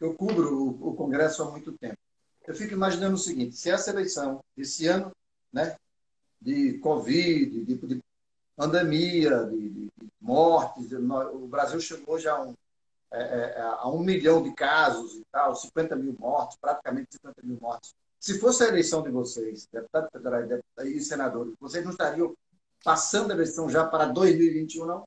Eu cubro o Congresso há muito tempo. Eu fico imaginando o seguinte, se essa eleição desse ano, né, de Covid, de pandemia, de mortes, o Brasil chegou já a 1 milhão de casos e tal, 50 mil mortos, praticamente 50 mil mortos. Se fosse a eleição de vocês, deputados federais e senadores, vocês não estariam passando a eleição já para 2021, não?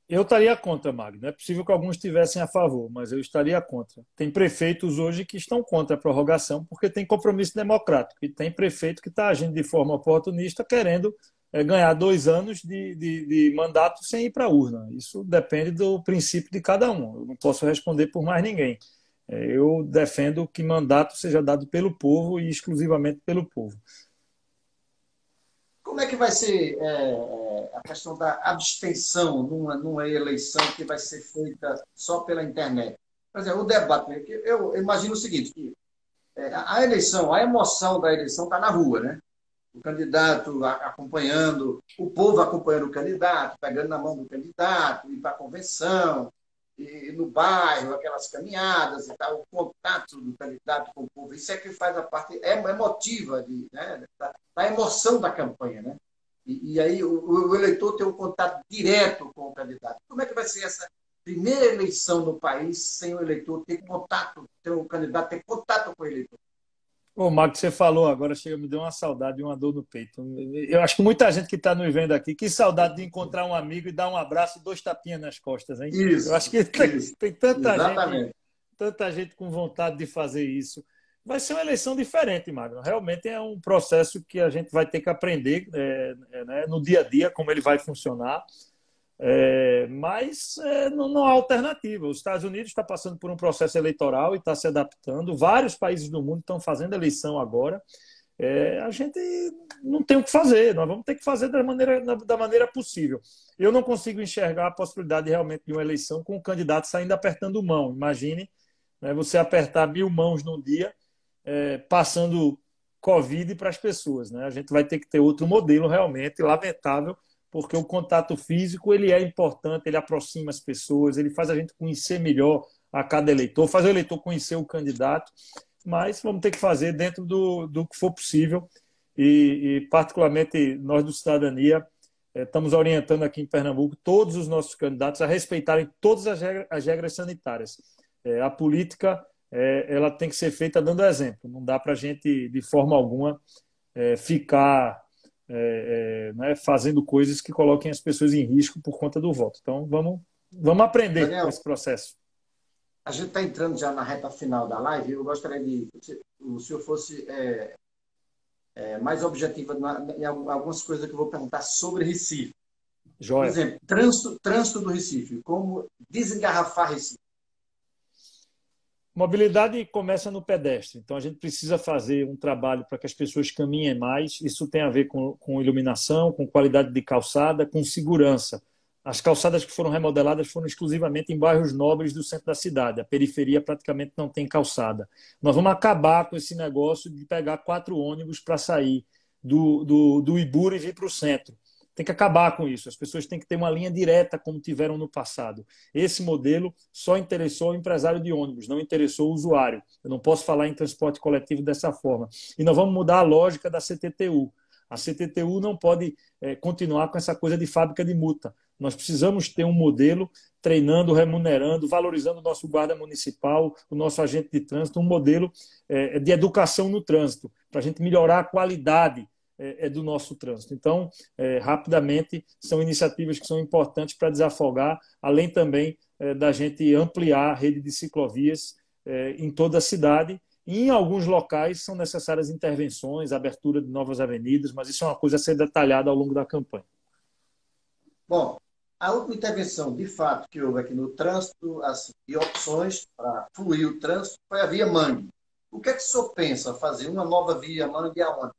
Eu estaria contra, Magno. É possível que alguns estivessem a favor, mas eu estaria contra. Tem prefeitos hoje que estão contra a prorrogação porque tem compromisso democrático e tem prefeito que está agindo de forma oportunista, querendo ganhar 2 anos de mandato sem ir para a urna. Isso depende do princípio de cada um. Eu não posso responder por mais ninguém. Eu defendo que mandato seja dado pelo povo e exclusivamente pelo povo. Como é que vai ser a questão da abstenção numa eleição que vai ser feita só pela internet? Por exemplo, o debate, eu imagino o seguinte, que a eleição, a emoção da eleição está na rua, né? O candidato acompanhando, o povo acompanhando o candidato, pegando na mão do candidato, ir para a convenção, e no bairro, aquelas caminhadas e tal, o contato do candidato com o povo. Isso é que faz a parte emotiva da emoção da campanha, né? E aí o eleitor tem um contato direto com o candidato. Como é que vai ser essa primeira eleição no país sem o eleitor ter contato, ter o candidato ter contato com o eleitor? Ô, Marco, você falou agora, chega, me deu uma saudade e uma dor no peito. Eu acho que muita gente que está nos vendo aqui, que saudade de encontrar um amigo e dar um abraço e 2 tapinhas nas costas, hein? Isso, eu acho que tem tanta gente com vontade de fazer isso. Vai ser uma eleição diferente, Magno. Realmente é um processo que a gente vai ter que aprender né, no dia a dia, como ele vai funcionar. Mas não há alternativa. Os Estados Unidos está passando por um processo eleitoral e está se adaptando. Vários países do mundo estão fazendo eleição agora. A gente não tem o que fazer. Nós vamos ter que fazer da maneira possível. Eu não consigo enxergar a possibilidade realmente de uma eleição com o candidato saindo apertando mão. Imagine, né, você apertar 1000 mãos num dia, passando Covid para as pessoas, né? A gente vai ter que ter outro modelo realmente lamentável, porque o contato físico ele é importante, ele aproxima as pessoas, ele faz a gente conhecer melhor a cada eleitor, faz o eleitor conhecer o candidato, mas vamos ter que fazer dentro do que for possível e particularmente nós do Cidadania estamos orientando aqui em Pernambuco todos os nossos candidatos a respeitarem todas as regras sanitárias. A política ela tem que ser feita dando exemplo, não dá para a gente de forma alguma ficar né, fazendo coisas que coloquem as pessoas em risco por conta do voto. Então, vamos aprender, Daniel, com esse processo. A gente está entrando já na reta final da live. Eu gostaria que o senhor fosse mais objetivo em algumas coisas que eu vou perguntar sobre Recife. Joia. Por exemplo, trânsito do Recife. Como desengarrafar Recife? Mobilidade começa no pedestre, então a gente precisa fazer um trabalho para que as pessoas caminhem mais. Isso tem a ver com iluminação, com qualidade de calçada, com segurança. As calçadas que foram remodeladas foram exclusivamente em bairros nobres do centro da cidade. A periferia praticamente não tem calçada. Nós vamos acabar com esse negócio de pegar 4 ônibus para sair do Ibura e vir para o centro. tem que acabar com isso. As pessoas têm que ter uma linha direta, como tiveram no passado. Esse modelo só interessou o empresário de ônibus, não interessou o usuário. Eu não posso falar em transporte coletivo dessa forma. E nós vamos mudar a lógica da CTTU. A CTTU não pode continuar com essa coisa de fábrica de multa. Nós precisamos ter um modelo treinando, remunerando, valorizando o nosso guarda municipal, o nosso agente de trânsito, um modelo de educação no trânsito, para a gente melhorar a qualidade do nosso trânsito. Então, rapidamente, são iniciativas que são importantes para desafogar, além também da gente ampliar a rede de ciclovias em toda a cidade. E em alguns locais são necessárias intervenções, abertura de novas avenidas, mas isso é uma coisa a ser detalhada ao longo da campanha. Bom, a última intervenção, de fato, que houve aqui no trânsito, assim, e opções para fluir o trânsito, foi a Via Mangue. O que é que o senhor pensa fazer uma nova Via Mangue aonde?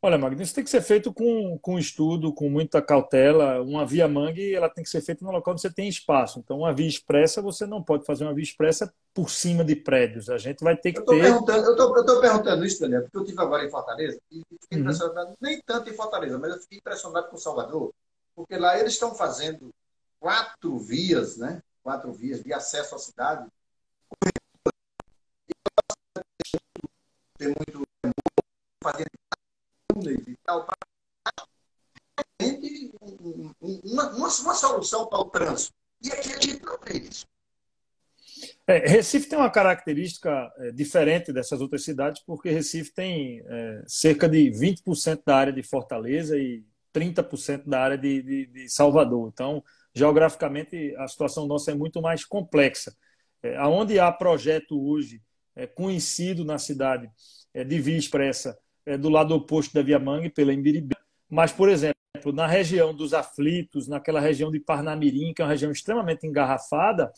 Olha, Magno, isso tem que ser feito com estudo, com muita cautela. Uma via mangue, ela tem que ser feita no local onde você tem espaço. Então, uma via expressa, você não pode fazer uma via expressa por cima de prédios. A gente vai ter que ter... Eu estou perguntando isso, Daniel, porque eu estive agora em Fortaleza e fiquei impressionado, nem tanto em Fortaleza, mas eu fiquei impressionado com Salvador, porque lá eles estão fazendo 4 vias, né? 4 vias de acesso à cidade. Tem muito fazer e tal, uma solução para o trânsito. E aqui a gente não tem isso. Recife tem uma característica diferente dessas outras cidades, porque Recife tem cerca de 20% da área de Fortaleza e 30% da área de Salvador. Então, geograficamente, a situação nossa é muito mais complexa. Aonde há projeto hoje conhecido na cidade de via expressa, do lado oposto da Via Mangue, pela Imbiribe. Mas, por exemplo, na região dos Aflitos, naquela região de Parnamirim, que é uma região extremamente engarrafada,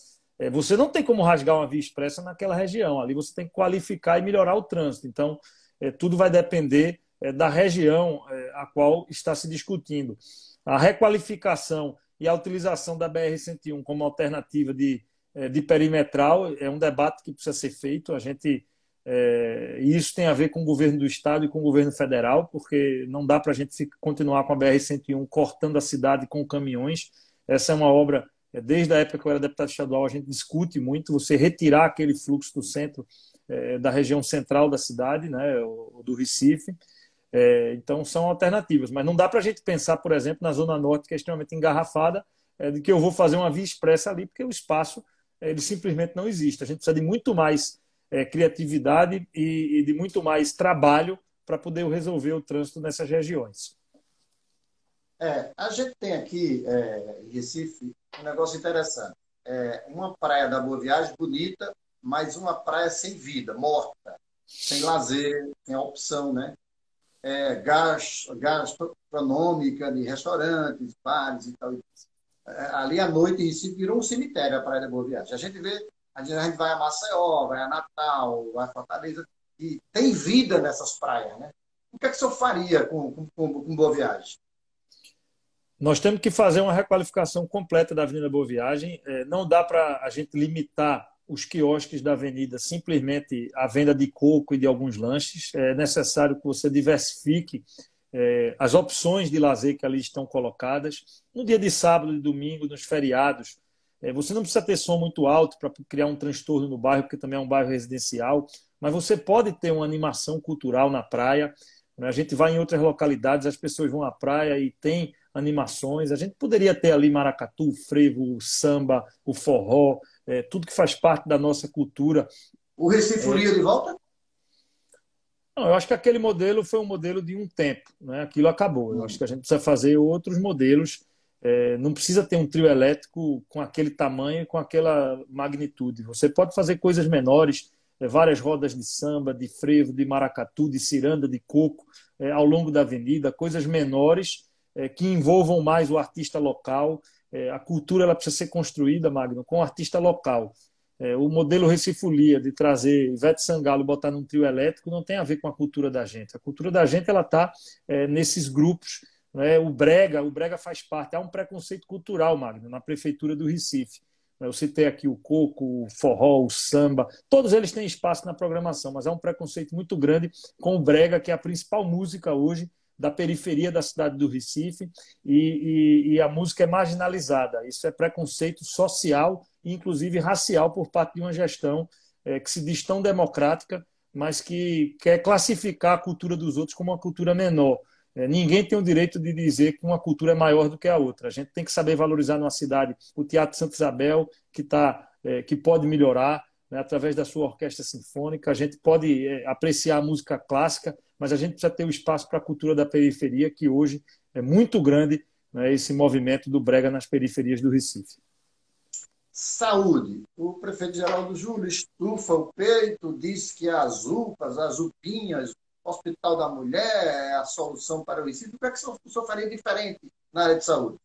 você não tem como rasgar uma via expressa naquela região. Ali você tem que qualificar e melhorar o trânsito. Então, tudo vai depender da região a qual está se discutindo. A requalificação e a utilização da BR-101 como alternativa de perimetral é um debate que precisa ser feito. E isso tem a ver com o governo do Estado e com o governo federal, porque não dá para a gente continuar com a BR-101 cortando a cidade com caminhões. Essa é uma obra, desde a época que eu era deputado estadual, a gente discute muito, você retirar aquele fluxo do centro, da região central da cidade, né, do Recife. Então, são alternativas. Mas não dá para a gente pensar, por exemplo, na Zona Norte, que é extremamente engarrafada, de que eu vou fazer uma via expressa ali, porque o espaço ele simplesmente não existe. A gente precisa de muito mais criatividade e de muito mais trabalho para poder resolver o trânsito nessas regiões. A gente tem aqui em Recife um negócio interessante. Uma praia da Boa Viagem bonita, mas uma praia sem vida, morta, sem lazer, sem opção, né? Gastronômica de restaurantes, bares e tal. Ali à noite em Recife virou um cemitério a praia da Boa Viagem. A gente vai a Maceió, vai a Natal, vai a Fortaleza, e tem vida nessas praias, né? O que é que o senhor faria com Boa Viagem? Nós temos que fazer uma requalificação completa da Avenida Boa Viagem. Não dá para a gente limitar os quiosques da avenida simplesmente à venda de coco e de alguns lanches. É necessário que você diversifique as opções de lazer que ali estão colocadas. No dia de sábado e domingo, nos feriados, você não precisa ter som muito alto para criar um transtorno no bairro, porque também é um bairro residencial, mas você pode ter uma animação cultural na praia. A gente vai em outras localidades, as pessoas vão à praia e tem animações. A gente poderia ter ali maracatu, o frevo, o samba, o forró, tudo que faz parte da nossa cultura. O Recife Folia de volta? Não, eu acho que aquele modelo foi um modelo de um tempo, né? Aquilo acabou. Eu acho que a gente precisa fazer outros modelos. Não precisa ter um trio elétrico com aquele tamanho e com aquela magnitude. Você pode fazer coisas menores, várias rodas de samba, de frevo, de maracatu, de ciranda, de coco, ao longo da avenida, coisas menores que envolvam mais o artista local. A cultura ela precisa ser construída, Magno, com o artista local. O modelo Recifolia de trazer Ivete Sangalo e botar num trio elétrico não tem a ver com a cultura da gente. A cultura da gente está nesses grupos. O brega faz parte. Há um preconceito cultural, Magno, na prefeitura do Recife. Eu citei aqui o coco, o forró, o samba. Todos eles têm espaço na programação, mas há um preconceito muito grande com o brega, que é a principal música hoje da periferia da cidade do Recife e a música é marginalizada. Isso é preconceito social e, inclusive, racial por parte de uma gestão que se diz tão democrática, mas que quer classificar a cultura dos outros como uma cultura menor. Ninguém tem o direito de dizer que uma cultura é maior do que a outra. A gente tem que saber valorizar numa cidade o Teatro Santa Isabel, que pode melhorar, né, através da sua orquestra sinfônica. A gente pode apreciar a música clássica, mas a gente precisa ter o espaço para a cultura da periferia, que hoje é muito grande, né, esse movimento do brega nas periferias do Recife. Saúde. O prefeito Geraldo Júlio estufa o peito, diz que as UPAs, as UPinhas, o Hospital da Mulher é a solução para o Recife. O que é que o senhor faria diferente na área de saúde?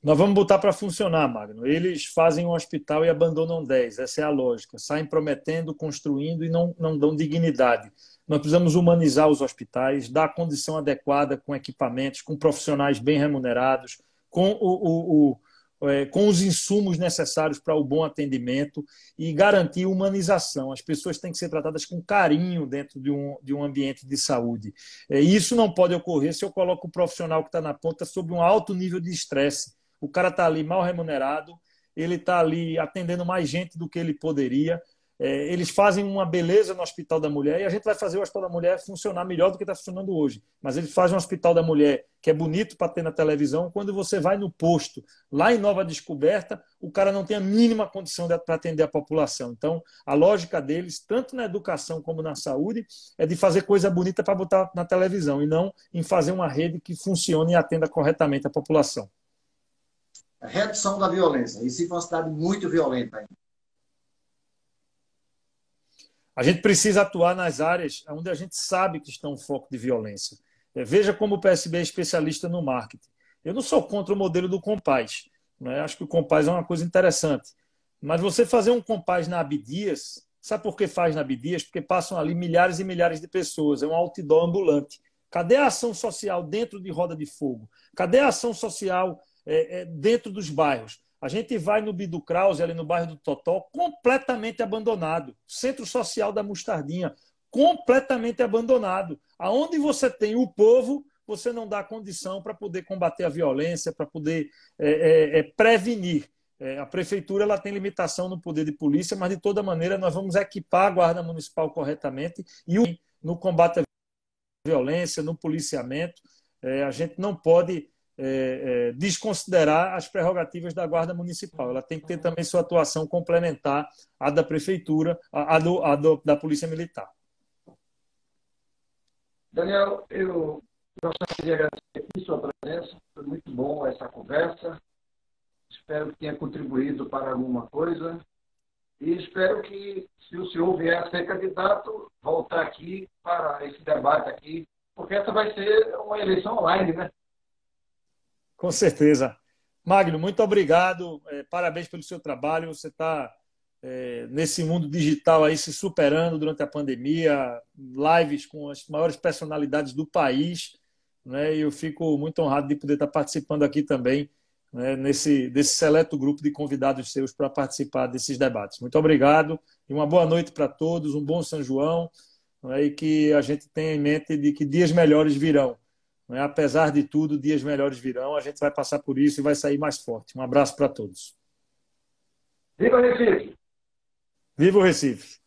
Nós vamos botar para funcionar, Magno. Eles fazem um hospital e abandonam 10. Essa é a lógica. Saem prometendo, construindo e não dão dignidade. Nós precisamos humanizar os hospitais, dar a condição adequada com equipamentos, com profissionais bem remunerados, com os insumos necessários para o bom atendimento e garantir humanização. As pessoas têm que ser tratadas com carinho dentro de um ambiente de saúde. E isso não pode ocorrer se eu coloco o profissional que está na ponta sob um alto nível de estresse. O cara está ali mal remunerado, ele está ali atendendo mais gente do que ele poderia. Eles fazem uma beleza no Hospital da Mulher e a gente vai fazer o Hospital da Mulher funcionar melhor do que está funcionando hoje. Mas eles fazem um Hospital da Mulher que é bonito para ter na televisão. Quando você vai no posto, lá em Nova Descoberta, o cara não tem a mínima condição para atender a população. Então, a lógica deles, tanto na educação como na saúde, é de fazer coisa bonita para botar na televisão e não em fazer uma rede que funcione e atenda corretamente a população. A redução da violência. Recife é uma cidade muito violenta ainda. A gente precisa atuar nas áreas onde a gente sabe que estão um foco de violência. Veja como o PSB é especialista no marketing. Eu não sou contra o modelo do Compaz. Né? Acho que o Compaz é uma coisa interessante. Mas você fazer um Compaz na Abdias, sabe por que faz na Abdias? Porque passam ali milhares e milhares de pessoas. É um outdoor ambulante. Cadê a ação social dentro de Roda de Fogo? Cadê a ação social dentro dos bairros? A gente vai no Bidu Krause, ali no bairro do Totó, completamente abandonado. Centro Social da Mostardinha, completamente abandonado. Aonde você tem o povo, você não dá condição para poder combater a violência, para poder prevenir. A prefeitura ela tem limitação no poder de polícia, mas de toda maneira nós vamos equipar a Guarda Municipal corretamente e no combate à violência, no policiamento. A gente não pode desconsiderar as prerrogativas da Guarda Municipal. Ela tem que ter também sua atuação complementar à da Prefeitura, da Polícia Militar. Daniel, eu gostaria de agradecer aqui sua presença. Foi muito bom essa conversa. Espero que tenha contribuído para alguma coisa. E espero que, se o senhor vier a ser candidato, voltar aqui para esse debate aqui, porque essa vai ser uma eleição online, né? Com certeza. Magno, muito obrigado. Parabéns pelo seu trabalho. Você está nesse mundo digital aí se superando durante a pandemia, lives com as maiores personalidades do país, né? E eu fico muito honrado de poder estar participando aqui também, né, desse seleto grupo de convidados seus para participar desses debates. Muito obrigado e uma boa noite para todos, um bom São João, né, e que a gente tenha em mente de que dias melhores virão. Apesar de tudo, dias melhores virão, a gente vai passar por isso e vai sair mais forte. Um abraço para todos. Viva Recife! Viva o Recife!